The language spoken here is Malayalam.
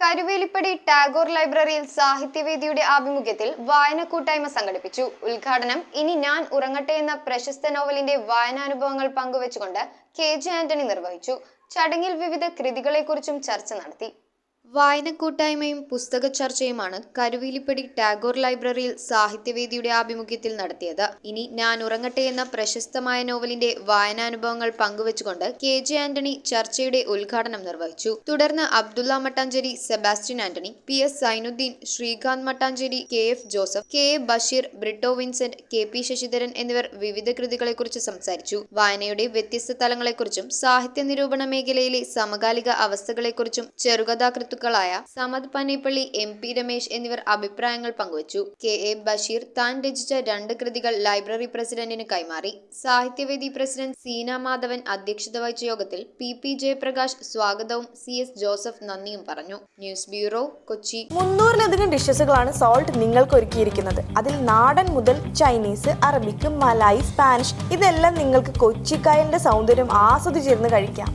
കരുവേലിപ്പടി ടാഗോർ ലൈബ്രറിയിൽ സാഹിത്യവേദിയുടെ ആഭിമുഖ്യത്തിൽ വായനക്കൂട്ടായ്മ സംഘടിപ്പിച്ചു. ഉദ്ഘാടനം ഇനി ഞാൻ ഉറങ്ങട്ടെ എന്ന പ്രശസ്ത നോവലിന്റെ വായനാനുഭവങ്ങൾ പങ്കുവച്ചുകൊണ്ട് KJ ആന്റണി നിർവഹിച്ചു. ചടങ്ങിൽ വിവിധ കൃതികളെക്കുറിച്ചും ചർച്ച നടത്തി. വായനക്കൂട്ടായ്മയും പുസ്തക ചർച്ചയുമാണ് കരുവേലിപ്പടി ടാഗോർ ലൈബ്രറിയിൽ സാഹിത്യവേദിയുടെ ആഭിമുഖ്യത്തിൽ നടത്തിയത്. ഇനി ഞാൻ ഉറങ്ങട്ടെ എന്ന പ്രശസ്തമായ നോവലിന്റെ വായനാനുഭവങ്ങൾ പങ്കുവച്ചുകൊണ്ട് KJ ആന്റണി ചർച്ചയുടെ ഉദ്ഘാടനം നിർവഹിച്ചു. തുടർന്ന് Abdulla Mattancherry, Sebastian Antony, PS Sainudheen, Srikanth Mattancherry, KF Joseph, KA Basheer, Britto Vincent, KP Sasidharan എന്നിവർ വിവിധ കൃതികളെക്കുറിച്ച് സംസാരിച്ചു. വായനയുടെ വ്യത്യസ്ത തലങ്ങളെക്കുറിച്ചും സാഹിത്യ നിരൂപണ മേഖലയിലെ സമകാലിക അവസ്ഥകളെക്കുറിച്ചും ചെറുകഥാകൃത്തുക്കളായ സമദ് പനേപ്പള്ളി, MP രമേശ് എന്നിവർ അഭിപ്രായങ്ങൾ പങ്കുവച്ചു. KA ബഷീർ താൻ രചിച്ച 2 കൃതികൾ ലൈബ്രറി പ്രസിഡന്റിന് കൈമാറി. സാഹിത്യവേദി പ്രസിഡന്റ് സീന മാധവൻ അധ്യക്ഷത വഹിച്ച യോഗത്തിൽ PP ജയപ്രകാശ് സ്വാഗതവും CS ജോസഫ് നന്ദിയും പറഞ്ഞു. News bureau, Kochi. 300-ലധികം ഡിഷസുകളാണ് സോൾട്ട് നിങ്ങൾക്ക് ഒരുക്കിയിരിക്കുന്നത്. അതിൽ നാടൻ മുതൽ ചൈനീസ്, അറബിക്, മലായി, സ്പാനിഷ് ഇതെല്ലാം നിങ്ങൾക്ക് കൊച്ചിക്കായലിന്റെ സൗന്ദര്യം ആസ്വദിച്ചിരുന്ന് കഴിക്കാം.